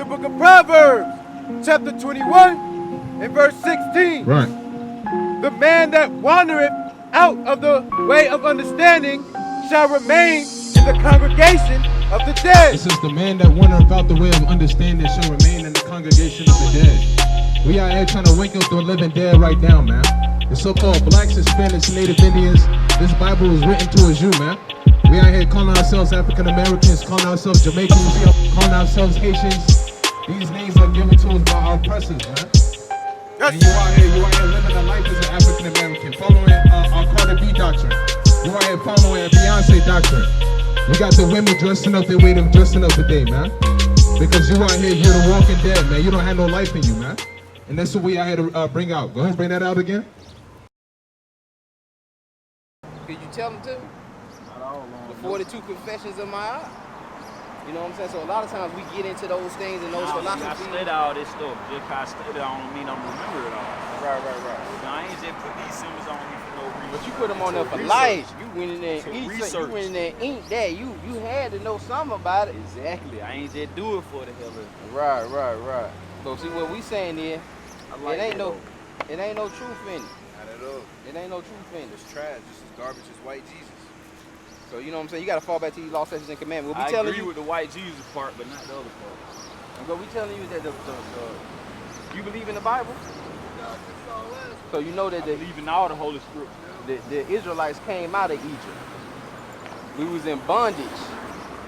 book of Proverbs, chapter 21 and verse 16. Right. The man that wandereth out of the way of understanding shall remain in the congregation of the dead. It says the man that wandereth out the way of understanding shall remain in the congregation of the dead. We out here trying to wake up the living dead right now, man. The so-called blacks, Hispanics, Native Indians, this Bible was written towards you, man. We out here calling ourselves African Americans, calling ourselves Jamaicans, calling ourselves Haitians. These names are given to us by our oppressors, man. And you out here living a life as an African American, following our Carter B doctrine. You out here following Beyonce doctrine. You got the women dressing up the way they're dressing up today, man. Because you out here, you're the walking dead, man. You don't have no life in you, man. And that's what we out here to bring out. Go ahead and bring that out again. Could you tell them to? The 42 confessions of my eye. You know what I'm saying? So a lot of times we get into those things and those philosophies. I study all this stuff. Just because I study, I don't mean I'm remember it all. Right. Now, I ain't just put these symbols on you for no reason. But you put them on there for life. You went in there and you went in there and inked that. You had to know something about it. Exactly. I ain't just do it for the hell of it. Right. So see what we saying is, like it ain't no truth in it. Not at all. It ain't no truth in it. It's trash, just as garbage as white Jesus. So you know what I'm saying? You got to fall back to these law, statutes, and commandments. I agree with the white Jesus part, but not the other part. And what we telling you is that you believe in the Bible? So you know that I believe in all the Holy Scripture. The Israelites came out of Egypt. We was in bondage.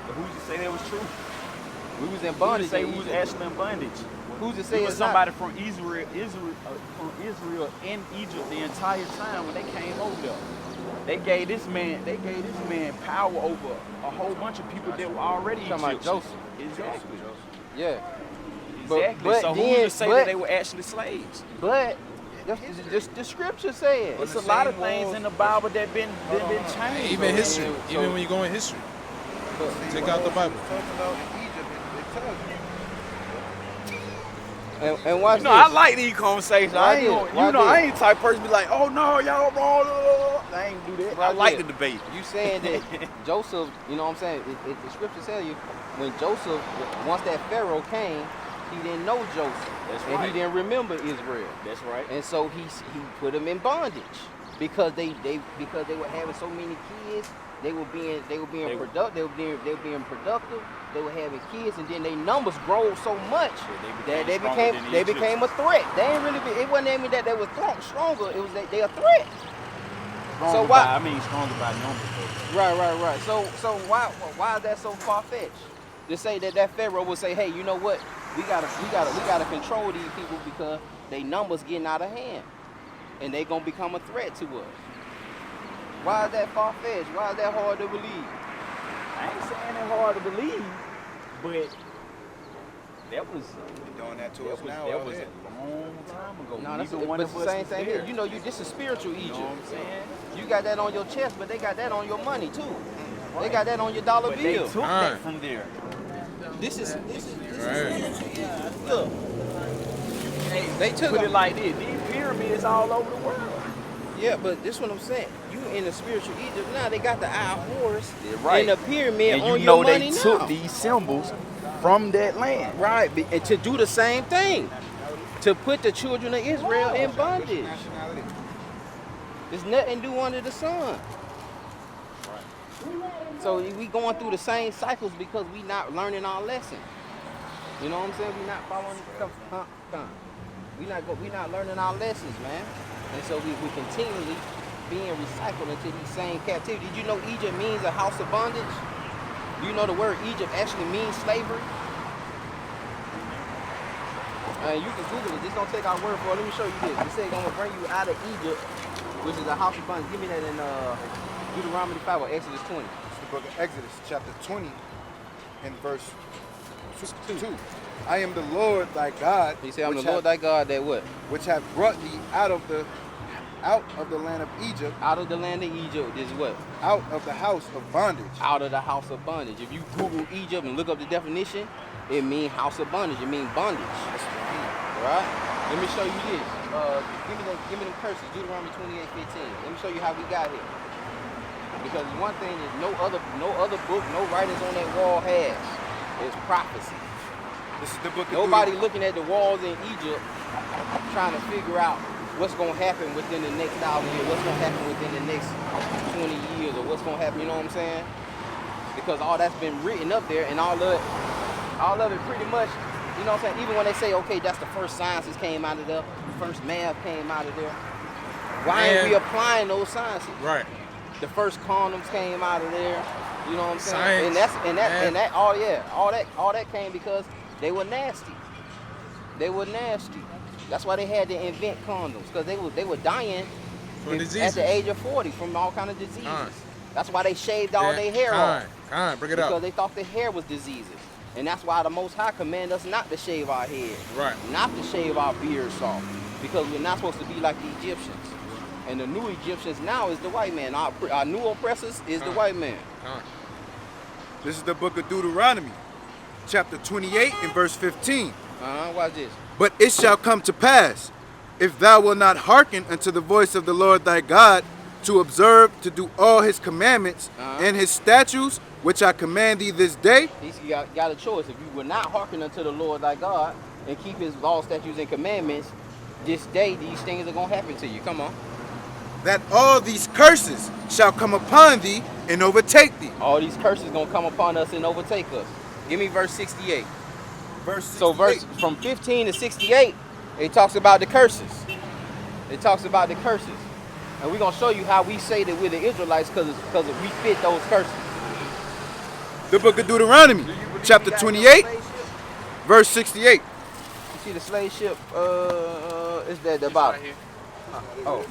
But who's to say that was true? We was in bondage. Who's to say we was actually in bondage? Who's to say it was it's somebody not? from Israel in Egypt the entire time when they came over there. They gave this man power over a whole bunch of people that were already talking about Egyptians. Joseph. Exactly. Yeah. Exactly. But so then, who's to say that they were actually slaves? But the scripture says It's a lot of things in the Bible that been changed. Even history. Even when you go in history. Take out the Bible. And watch this. I like these conversations. I ain't the type of person be like, oh no, y'all wrong. I ain't do that. I like the debate. You saying that Joseph, you know what I'm saying? The scripture tell you when Joseph, once that Pharaoh came, he didn't know Joseph. That's and right. he didn't remember Israel. That's right. And so he put them in bondage because they were having so many kids. They were being productive. They were having kids, and then their numbers grow so much that they became a threat. They ain't really it wasn't even that they were stronger. It was that they a threat. Stronger stronger by numbers. Right. So why is that so far fetched? To say that Pharaoh would say, hey, you know what? We gotta control these people because their numbers getting out of hand, and they gonna become a threat to us. Why is that far-fetched? Why is that hard to believe? I ain't saying it's hard to believe, but that was doing that to us now. That was a long time ago. No, that's the same thing here. You know, this is spiritual Egypt. You know what I'm saying? You got that on your chest, but they got that on your money too. Right. They got that on your dollar bill. They took that from there. This is Right. look. They took Put it like this. These pyramids all over the world. Yeah, but this is what I'm saying. You in the spiritual Egypt now. They got the eye horse right. and the pyramid and on you know your money they now. took these symbols from that land. Right, and to do the same thing. To put the children of Israel in bondage. There's nothing to do under the sun. So we going through the same cycles because we not learning our lesson. You know what I'm saying? We not following we not learning our lessons, man. And so we continually being recycled into these same captivity. Did you know Egypt means a house of bondage? Do you know the word Egypt actually means slavery? You can Google it. Just don't take our word for it. Let me show you this. It says I'm going to bring you out of Egypt, which is a house of bondage. Give me that in Deuteronomy 5 or Exodus 20. It's the book of Exodus, chapter 20, and verse 2. I am the Lord thy God. He said, I'm the Lord thy God that what? Which have brought thee out of the land of Egypt. Out of the land of Egypt is what? Out of the house of bondage. Out of the house of bondage. If you Google Egypt and look up the definition, it means house of bondage. It means bondage. Right? Let me show you this. Give me them curses. Deuteronomy 28:15. Let me show you how we got here. Because one thing is no other book, no writings on that wall has is prophecy. This is the book of Nobody looking at the walls in Egypt trying to figure out what's going to happen within the next 1,000 years, what's going to happen within the next 20 years, or what's going to happen, you know what I'm saying? Because all that's been written up there, and all of it pretty much, you know what I'm saying? Even when they say, okay, that's the first sciences came out of there, first math came out of there, why ain't we applying those sciences? Right. The first condoms came out of there, you know what I'm saying? Science, All that came because they were nasty. They were nasty. That's why they had to invent condoms, because they were dying at the age of 40 from all kind of diseases. That's why they shaved all their hair off. Bring it because up. they thought their hair was diseases. And that's why the Most High command us not to shave our heads. Right. Not to shave our beards off. Because we're not supposed to be like the Egyptians. And the new Egyptians now is the white man. Our new oppressors is the white man. This is the book of Deuteronomy, chapter 28 and verse 15. Watch this. But it shall come to pass, if thou wilt not hearken unto the voice of the Lord thy God, to observe to do all his commandments and his statutes, which I command thee this day. You got a choice. If you will not hearken unto the Lord thy God and keep his law, statutes, and commandments, this day these things are going to happen to you. Come on. That all these curses shall come upon thee and overtake thee. All these curses going to come upon us and overtake us. Give me verse 68. Verse 68. So verse from 15 to 68, it talks about the curses. It talks about the curses. And we're going to show you how we say that we're the Israelites because we fit those curses. The book of Deuteronomy, chapter 28, verse 68. You see the slave ship? It's at the bottom.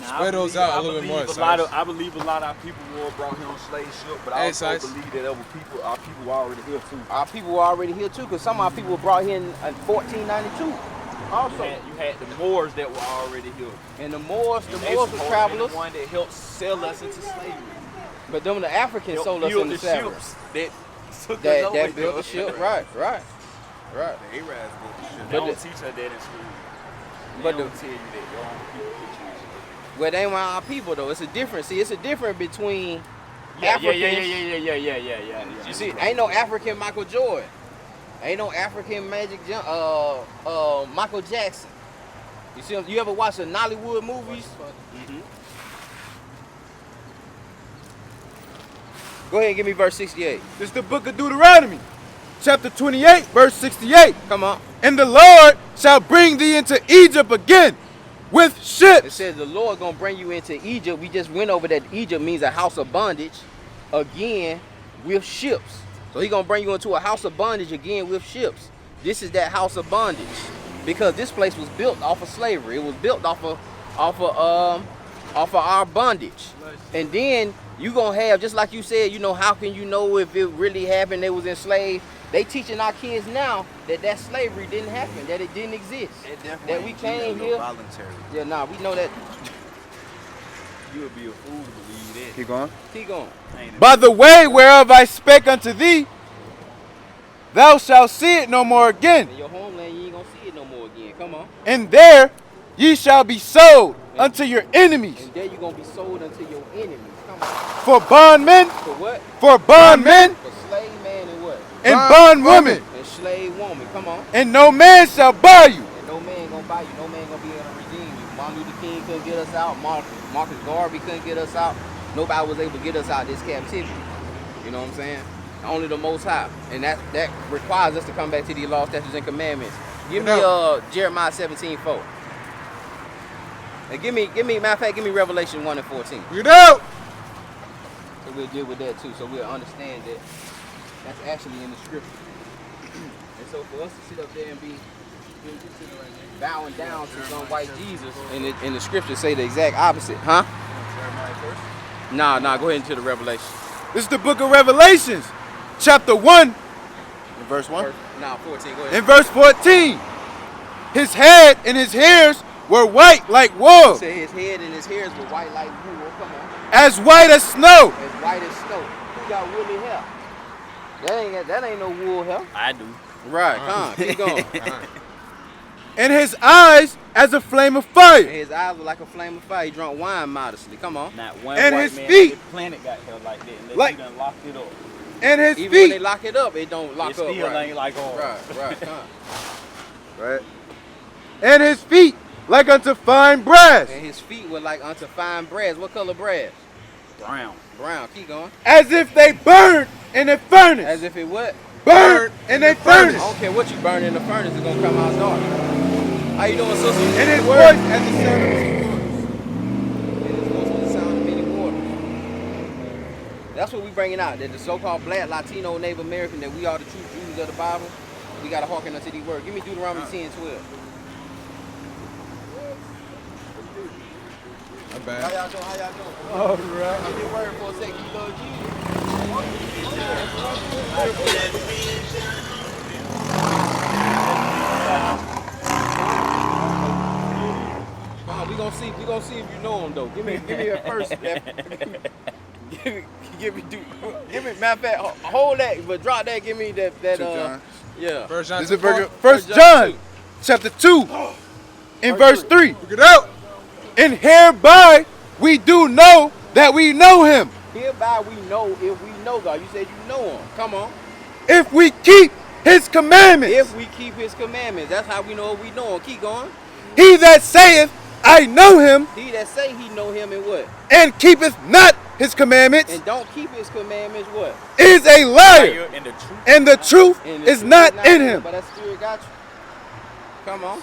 Spread those out a little bit more, I believe a lot of our people were brought here on slave ship, but I also believe that our people were already here too. Our people were already here too, because some of our people were brought here in 1492. Also, you had the Moors that were already here. And the Moors were travelers. The one that helped sell us into slavery. But them the Africans sold us into slavery. That built the ship. Right. The Arabs built the ship. They don't teach us that in school. They don't tell you that your own people could choose it. Well, they ain't our people though. It's a difference. See, it's a difference between Yeah. You see, ain't no African Michael Jordan. Ain't no African Michael Jackson. You see, you ever watch the Nollywood movies? Go ahead and give me verse 68. This is the book of Deuteronomy, chapter 28, verse 68. Come on. And the Lord shall bring thee into Egypt again with ships. It says the Lord gonna bring you into Egypt. We just went over that Egypt means a house of bondage again with ships. So he gonna bring you into a house of bondage again with ships. This is that house of bondage because this place was built off of slavery. It was built off of our bondage. And then you gonna have, just like you said, you know, how can you know if it really happened? They was enslaved. They teaching our kids now that slavery didn't happen, that it didn't exist, that we came here. Voluntary. Yeah, nah, we know that. You would be a fool to believe that. Keep going. Keep going. By the way whereof I spake unto thee, thou shalt see it no more again. In your homeland, you ain't gonna see it no more again. Come on. And there ye shall be sold unto your enemies. And there you gonna be sold unto your enemies. Come on. For bondmen, For what? for bondmen, For slave man and what? and bondwomen. And slave woman. Come on. And no man shall buy you. And no man gonna buy you. No man gonna be able to redeem you. Martin Luther King couldn't get us out. Marcus Garvey couldn't get us out. Nobody was able to get us out of this captivity. You know what I'm saying? Only the Most High. And that requires us to come back to the law, statutes, and commandments. Give me Jeremiah 17:4. And give me, matter of fact, give me Revelation 1 and 14. You know. So we'll deal with that too. So we'll understand that that's actually in the scripture. And so for us to sit up there and be bowing down to some white Jesus, and the scriptures say the exact opposite, huh? Nah, go ahead into the Revelation. This is the book of Revelations, chapter 1, verse 1. 14, go ahead. In verse 14, his head and his hairs were white like wool, Say his head and his hairs were white like wool. Come on. as white as snow. As white as snow. Who got woolly hair? That ain't no wool hair. I do. Right, come on, keep going. And his eyes as a flame of fire. And his eyes were like a flame of fire. He drank wine modestly. Come on. Not one And white his man feet. on the planet got hair like that unless Like- you done locked it up. And his Even when they feet. lock it up, it don't lock It up. still Right. ain't like ours. Right. Right. And his feet like unto fine brass, And his feet were like unto fine brass. What color brass? Brown. Brown. Keep going. as if they burned in a furnace. As if it what? Burned in a I furnace. don't care what you burn in the furnace, it's gonna come out dark. How you doing, sister? And his Word. voice as the sound of many waters. And his voice was the sound of many waters. That's what we bringing out. That the so-called black, Latino, Native American, that we are the true Jews of the Bible. We gotta hearken unto these words. Give me Deuteronomy 10:12. My How bad. y'all doing? How y'all doing? All right. Give me a word for a second. You love Jesus. Come on, we gonna see if you know him though. Give me a first. Give me. Matter of fact, hold that, but drop that. Give me that. 2 John. Yeah. First John This is 2:4. First John John 2. chapter 2 in Verse verse 3. Look it out. And hereby we do know that we know him, Hereby we know if we know God. You said you know him. Come on. if we keep his commandments. If we keep his commandments, that's how we know we know him. Keep going. He that saith, I know him, He that say he know him and what? and keepeth not his commandments, And don't keep his commandments, what? is a liar, And the truth. and the truth And the is truth not in him. But that spirit got you. Come on.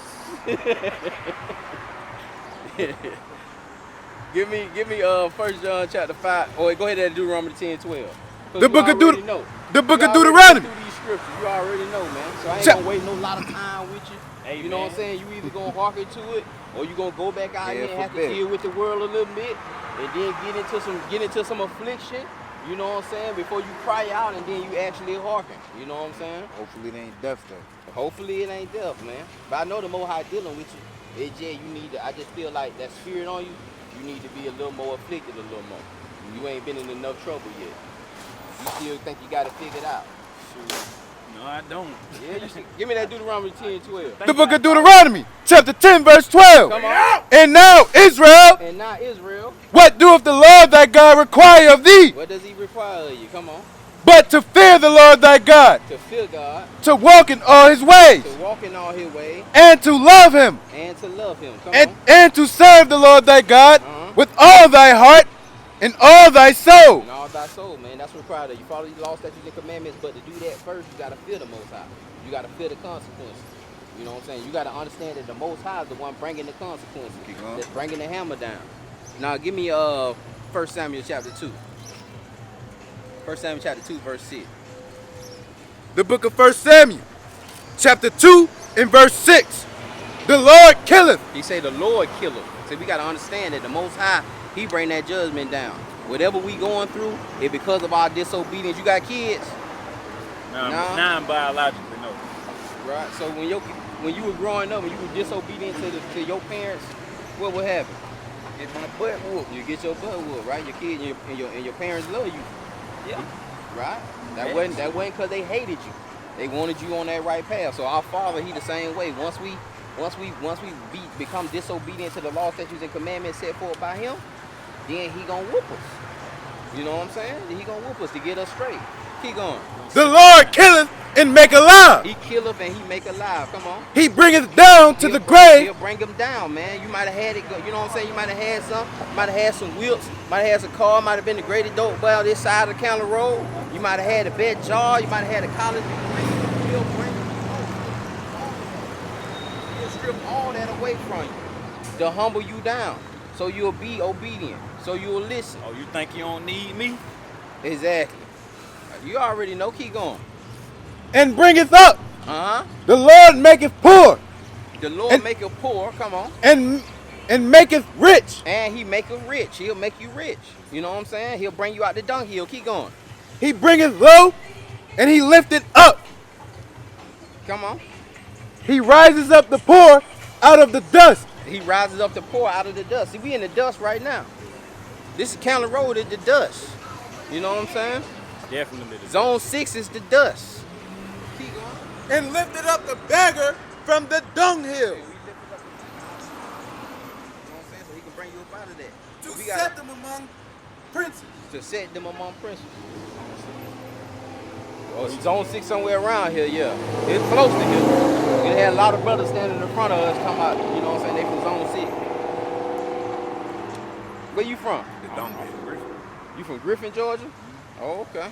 give me 1 John chapter 5. Or go ahead and Deuteronomy 10:12. The book of Through these Deuteronomy. scriptures, you already know, man. So I ain't Chap- gonna waste no lot of time with you. Hey, You know what I'm man. saying? You either gonna hearken to it, or you gonna go back out Yeah, here and have to forbid. deal with the world a little bit, and then get into some affliction. You know what I'm saying? Before you cry out, and then you actually hearken. You know what I'm saying? Hopefully it ain't death though. Hopefully it ain't death, man. But I know the Most High dealing with you. It's just you need to. I just feel like that spirit on you. You need to be a little more afflicted, a little more. You ain't been in enough trouble yet. You still think you got it figured out. No, I don't. Yeah, you should. Give me that Deuteronomy 10:12. The book of Deuteronomy, chapter 10, verse 12. Come on. And now, Israel, And now Israel, what doeth the Lord thy God require of thee? what does he require of you? Come on. But to fear the Lord thy God, To fear God, to walk in all his ways, to walk in all his ways, and to love him, and to love him. Come and, on. and to serve the Lord thy God Uh-huh. with all thy heart and all thy soul. And all thy soul, man. That's required of you. Follow these laws, statutes, and commandments. But to do that first, you got to fear the Most High. You got to fear the consequences. You know what I'm saying? You got to understand that the Most High is the one bringing the consequences. Keep going. That's bringing the hammer down. Now, give me 1 Samuel chapter 2. 1 Samuel chapter 2, verse 6. The book of 1 Samuel, chapter 2 and verse 6. The Lord killeth. He say the Lord killeth. So we got to understand that the Most High, he bring that judgment down. Whatever we going through, it because of our disobedience. You got kids? No. Non-biologically, no. Right. So when you were growing up and you were disobedient to your parents, what would happen? Get my butt whooped. You get your butt whooped, right? Your kids and your parents love you, Yeah. right? That Yes. wasn't because they hated you. They wanted you on that right path. So our Father, he the same way. Once we become disobedient to the law, statutes, and commandments set forth by him, then he gonna whoop us. You know what I'm saying? He gonna whoop us to get us straight. Keep going. The Lord killeth and make alive. He killeth and he make alive. Come on. He bringeth down to the He'll grave. bring them down, man. You might have had it, you know what I'm saying? You might have had some, might have had some whips, might have had some car, might have been the greatest dope boy on this side of the county road. You might have had a bad jaw, you might have had a college degree. He'll bring them down. He'll strip all that away from you to humble you down so you'll be obedient, so you'll listen. Oh, you think you don't need me? Exactly. You already know. Keep going. And bringeth up. Uh-huh. The Lord maketh poor The Lord And- make you poor. Come on. and maketh rich. And he make you rich. He'll make you rich. You know what I'm saying? He'll bring you out the dunghill. Keep going. He bringeth low and he lifteth up. Come on. He rises up the poor out of the dust. He rises up the poor out of the dust. See, we in the dust right now. This is County Road is the dust. You know what I'm saying? Definitely. Zone 6 is the dust. Keep going. And lifted up the beggar from the dunghill. You know what I'm saying? So he can bring you up out of that. To We set gotta- them among princes. to set them among princes. Oh, zone 6 somewhere around here, yeah. It's close to here. We had a lot of brothers standing in front of us talking about, you know what I'm saying, they from zone 6. Where you from? I'm from Griffin. You from Griffin, Georgia? Oh, okay.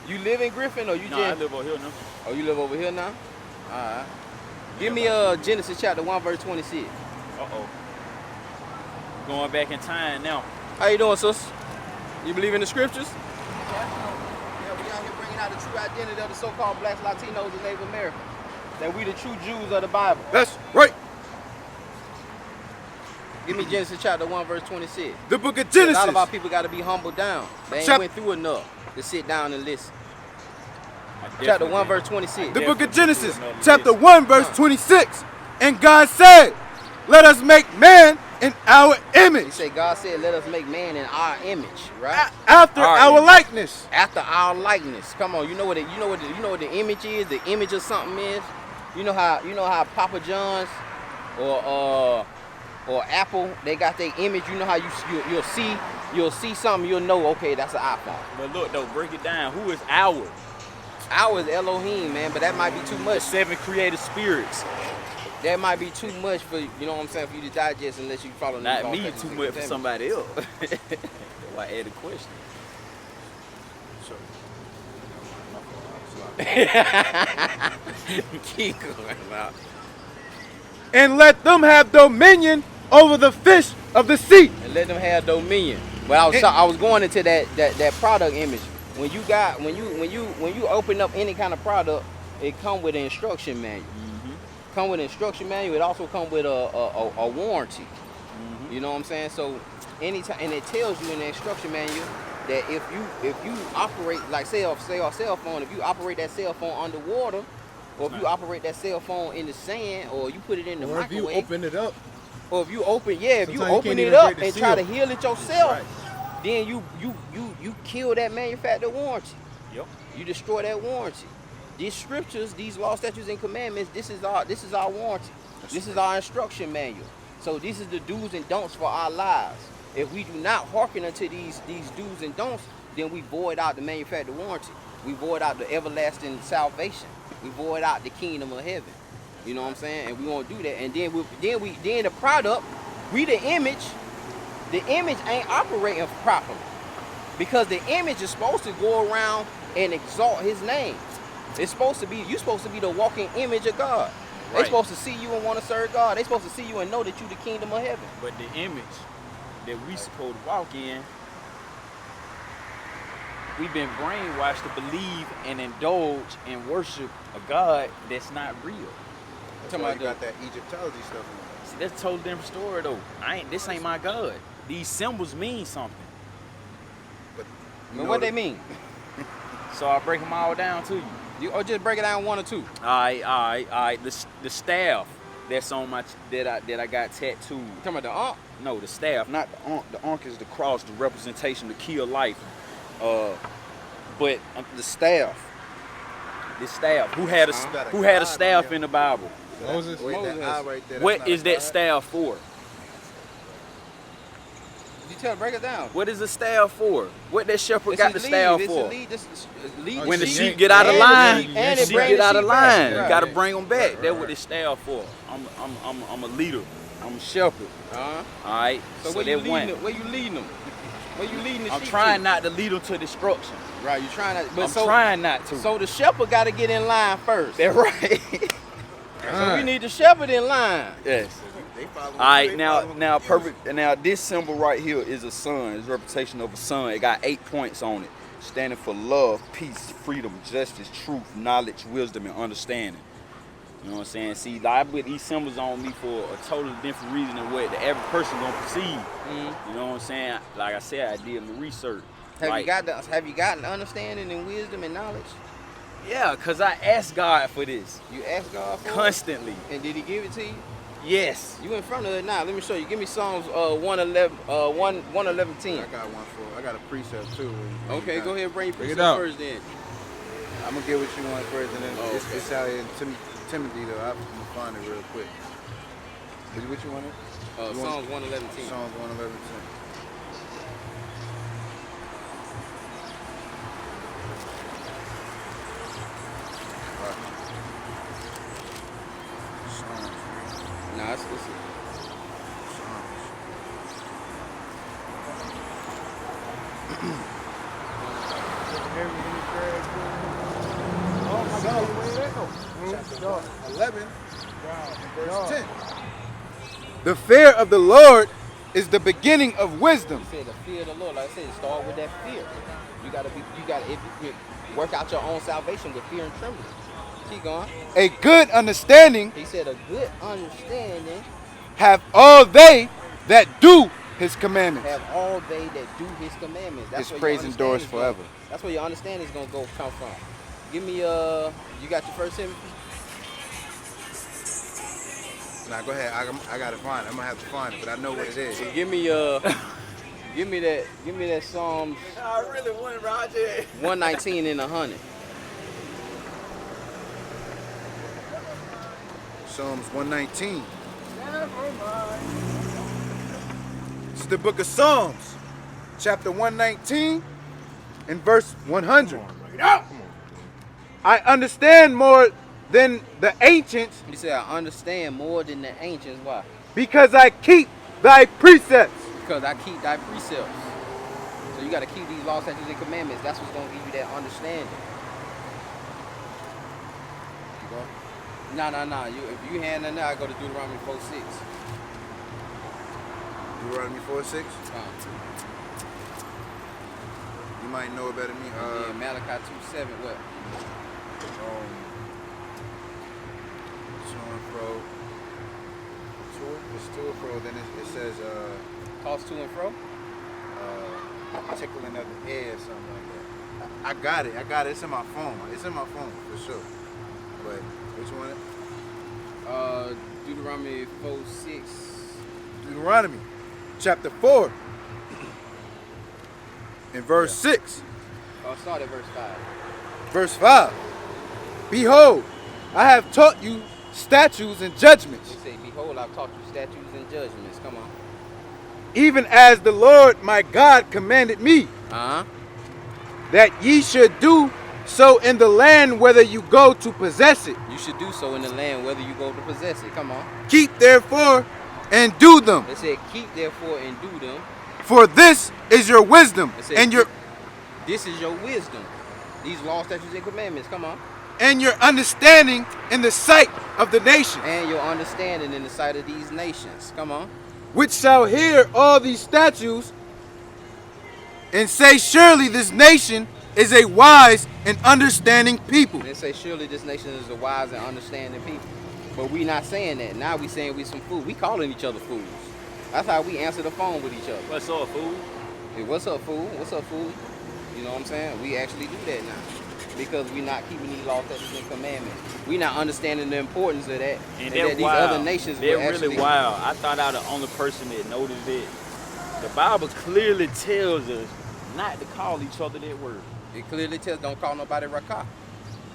You live in Griffin or you No, just... I live over here now. Oh, you live over here now? Alright. Give me Genesis chapter 1 verse 26. Uh-oh. Going back in time now. How you doing, sis? You believe in the scriptures? Yeah, we out here bringing out the true identity of the so-called blacks, Latinos, and Native Americans. That we the true Jews of the Bible. That's right. Give me Genesis chapter 1 verse 26. The book of A Genesis. lot of our people got to be humbled down. They ain't went through enough to sit down and listen. Chapter 1 verse 26. The book of Genesis, chapter 1, verse 26. And God said, let us make man in our He image, said, God said, let us make man in our image, right? after our likeness. After our likeness. Come on, you know what the image is? The image of something is. You know how Papa John's or Apple, they got their image. You know how you'll see something, you'll know, okay, that's an iPhone. But look though, break it down. Who is our? Our is Elohim, man, but that might be too The much. 7 creative spirits. That might be too much for, you know what I'm saying, for you to digest unless you follow the Not law, me, statutes, too and much for commandments. somebody else. That's why I added a question. Keep going out. And let them have dominion over the fish of the sea. And let them have dominion. But I was going into that product image. When you open up any kind of product, it come with an instruction manual. Come with an instruction manual. It also come with a warranty. You know what I'm saying? So anytime, and it tells you in the instruction manual that if you operate, like say a cell phone, if you operate that cell phone underwater, or if you operate that cell phone in the sand, or you put it in the Or if you microwave, open it up, or if you open, if you Sometimes you open can't it even up break the and try to seal. heal it yourself, Right. then you kill that manufacturer warranty. Yep. You destroy that warranty. These scriptures, these law, statutes, and commandments, this is our warranty. This is our instruction manual. So this is the do's and don'ts for our lives. If we do not hearken unto these do's and don'ts, then we void out the manufacturer warranty. We void out the everlasting salvation. We void out the kingdom of heaven. You know what I'm saying? And we won't do that. And then the product, we the image ain't operating properly. Because the image is supposed to go around and exalt his name. You're supposed to be the walking image of God. They're Right. supposed to see you and want to serve God. They're supposed to see you and know that you're the kingdom of heaven. But the image that we supposed to walk in, we've been brainwashed to believe and indulge and worship a God that's not real. Talking about got that Egyptology stuff in See, that's a totally different story though. This ain't my God. These symbols mean something. But what they mean? So I break them all down to you. Or just break it down one or two. All right. The staff that's on my that I got tattooed. Talking about the Ankh. No, the staff, not the Ankh. The Ankh is the cross, the representation, the key of life. But the staff. The staff. Who had a staff in the Bible? Moses. Wait, that eye right there, What that's is not a that god? staff for? Break it down. What is the staff for? What that shepherd It's got the his staff lead. for? This lead When the sheep. sheep get out of And line, and the it sheep bring get the out of sheep back. line. You Right. gotta bring them back. That's what this staff for. I'm a leader. I'm a shepherd. Uh-huh. All right. So So where you that leading one. them? Where you leading them? Where you leading the I'm sheep trying to? not to lead them to destruction. Right, you trying to. But I'm so, trying not to. So the shepherd got to get in line first. That's right. So we need the shepherd in line. Yes. They follow All right, they now follow perfect. And now this symbol right here is a sun. It's a representation of a sun. It got 8 points on it, standing for love, peace, freedom, justice, truth, knowledge, wisdom, and understanding. You know what I'm saying? See, I put these symbols on me for a totally different reason than what the average person gonna perceive. You know what I'm saying? Like I said, I did my research. Have you gotten understanding and wisdom and knowledge? Yeah, cause I asked God for this You asked God for constantly. it, and did He give it to you? Yes. You in front of it now. Let me show you. Give me Psalms 111, 111:10. I got one for. I got a precept too. Okay, go ahead. Bring your Bring it precept out. first, then. I'm gonna get what you want first, and then Oh, it's out here in Timothy though. I'm gonna find it real quick. What you wanted? Psalms 111:10. Psalms 111. That's this. Chapter 11, verse 10. The fear of the Lord is the beginning of wisdom. He said the fear of the Lord. Like I said, start with that fear. You gotta if you work out your own salvation with fear and trembling. Keep going. A good understanding He said a good understanding have all they that do his commandments. have all they that do his commandments. That's His where praise your endures understanding's forever. That's where your understanding is gonna come from. Give me you got your first Timothy? Nah, go ahead. I gotta find it. I'm gonna have to find it, but I know what it is. So give me that Psalms I really want Roger. 119 and 100. Psalms 119. It's the book of Psalms, chapter 119 and verse 100. I understand more than the ancients He said, I understand more than the ancients. Why? because I keep thy precepts. Because I keep thy precepts. So you got to keep these laws, statutes, and commandments. That's what's going to give you that understanding. You go? No. If you hand that now, I go to Deuteronomy 4:6. Deuteronomy 4:6. You might know it better than me. Yeah, Malachi 2:7. What? To and fro. It's to and fro. Then it says Toss to and fro? tickling of the air or something like that. I got it. It's in my phone. It's in my phone for sure. But which one? Deuteronomy 4:6. Deuteronomy chapter 4 and verse 6. Start at verse 5. Verse 5. Behold, I have taught you statutes and judgments, He said, behold, I've taught you statutes and judgments. Come on. even as the Lord my God commanded me, that ye should do so in the land whether you go to possess it. You should do so in the land whether you go to possess it. Come on. Keep therefore and do them, It said, keep therefore and do them. for this is your wisdom It said, and your this is your wisdom. These laws, statutes, and commandments. Come on. understanding in the sight of the nation, And your understanding in the sight of these nations. Come on. which shall hear all these statutes and say, surely this nation is a wise and understanding people. And they say, surely this nation is a wise and understanding people. But we not saying that. Now we saying we some fools. We calling each other fools. That's how we answer the phone with each other. What's up, fool? Hey, what's up, fool? What's up, fool? You know what I'm saying? We actually do that now. Because we not keeping these laws, statutes, and commandments. We not understanding the importance of that. And that they're these wild. other nations They're will actually really wild. I thought I was the only person that noticed it. The Bible clearly tells us not to call each other that word. It clearly tells don't call nobody rakah,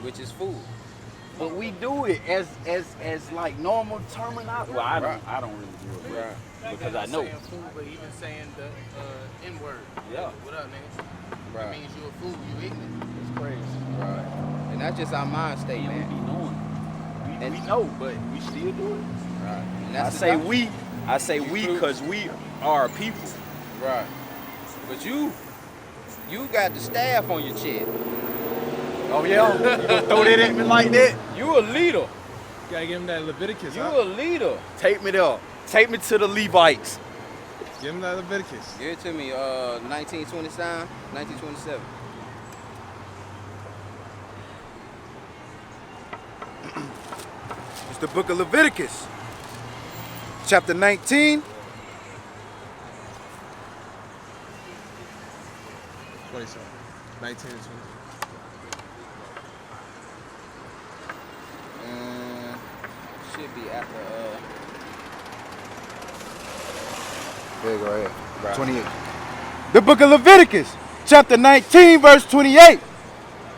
which is fool. But we do it as like normal terminology. Well, I don't really do it, because I know. Saying fool, but even saying the N word. Yeah. What up, nigga? Right. It means you a fool. You ignorant. It's crazy. Right. And that's just our mind state, And we man. be knowing. And- We know, but we still do it. Right. And I that's say the we. I say we because we are a people. Right. But you got the staff on your chest. Oh yeah, you gonna throw that at me like that? You a leader. Gotta give him that Leviticus. You Huh? a leader. Take me there. Take me to the Levites. Give him that Leviticus. Give it to me. 1927. 1927. It's the book of Leviticus, chapter 19. 27. 19 and 20. Should be after. There you go, right here. 28. The book of Leviticus, chapter 19, verse 28.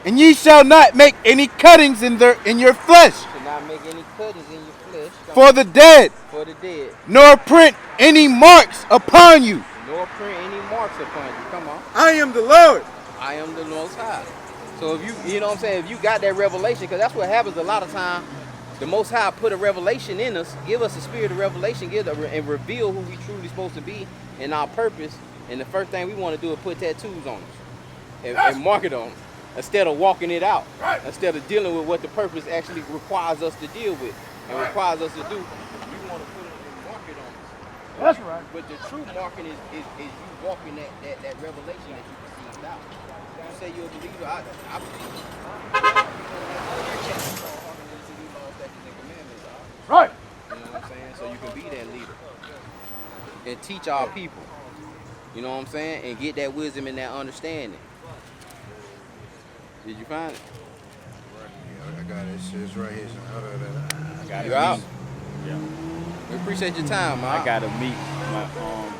And ye shall not make any cuttings in your flesh Should not make any cuttings in your flesh. for the dead, For the dead. nor print any marks upon you. Nor print any marks upon you. Come on. I am the Lord. I am the Most High. So if you know what I'm saying, if you got that revelation, because that's what happens a lot of time. The Most High put a revelation in us, give us a spirit of revelation, and reveal who we truly supposed to be and our purpose. And the first thing we want to do is put tattoos on us and mark it on us instead of walking it out, instead of dealing with what the purpose actually requires us to deal with and requires us to do. We want to put it and mark it on us. That's right. But the true marking is you walking that revelation that you received out. You say you're a believer, I believe. Right. You know what I'm saying? So you can be that leader and teach our people. You know what I'm saying? And get that wisdom and that understanding. Did you find it? I got it. It's right here. I got You out? Yeah. We appreciate your time, man. I gotta meet my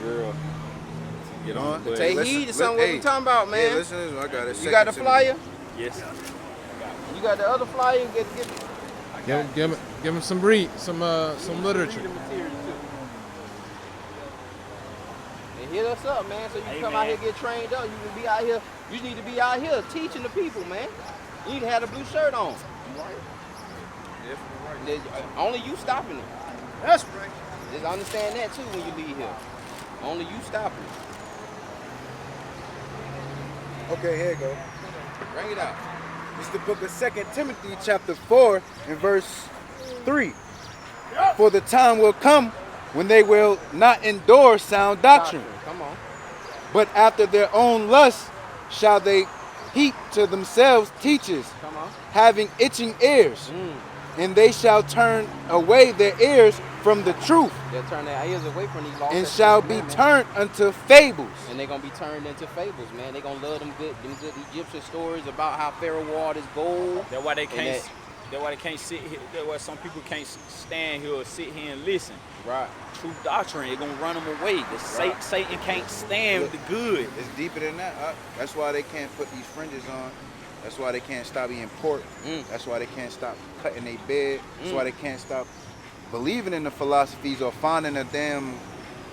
girl to get on. But Take heed to something what we talking about, man. Yeah, listen to this. I got it. You got the flyer? yes. You got the other flyer? Give him some literature. Read the material too. And hit us up, man, so you can come out here and get trained up. You can be out here. You need to be out here teaching the people, man. You need to have the blue shirt on. Only you stopping it. That's right. Just understand that too when you leave here. Only you stopping it. Okay, here you go. Bring it out. It's the book of 2 Timothy chapter 4 and verse 3. For the time will come when they will not endure sound doctrine, Come on. but after their own lusts shall they heap to themselves teachers, Come on. having itching ears, and they shall turn away their ears from the truth, They'll turn their ears away from these laws. and shall be turned unto fables. And they're gonna be turned into fables, man. They're gonna love them good Egyptian stories about how Pharaoh wore this gold. That's why they And can't. That's why they can't sit here. That's why some people can't stand here or sit here and listen. Right. True doctrine, it's gonna run them away. Right. Satan can't stand the good. It's deeper than that. That's why they can't put these fringes on. That's why they can't stop eating pork. That's why they can't stop cutting their bed. That's why they can't stop believing in the philosophies or finding a damn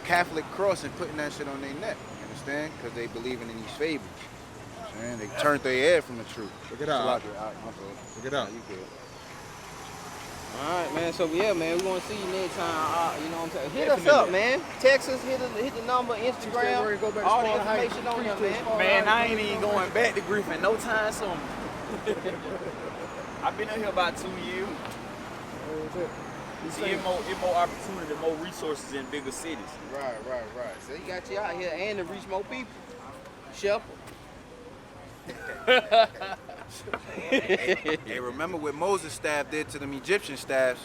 Catholic cross and putting that shit on their neck. You understand? Because they believing in these fables. You know what I'm saying? They turned their head from the truth. Look it out. Look it out. You good. All right, man. So yeah, man, we want to see you next time. You know what I'm saying? Hit us up, man. Text us, hit the number, Instagram, all the information on there, man. Man, I ain't even going back to Griffin no time soon. I've been in here about 2 years. See, it's more opportunity, more resources in bigger cities. Right. So you got you out here and to reach more people. Shepherd. Hey, remember what Moses' staff did to them Egyptian staffs?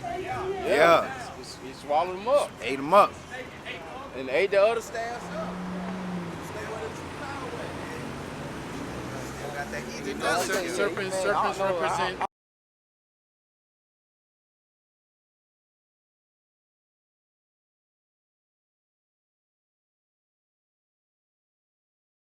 Yeah. He swallowed them up Ate them up. and ate the other staffs up. Serpents represent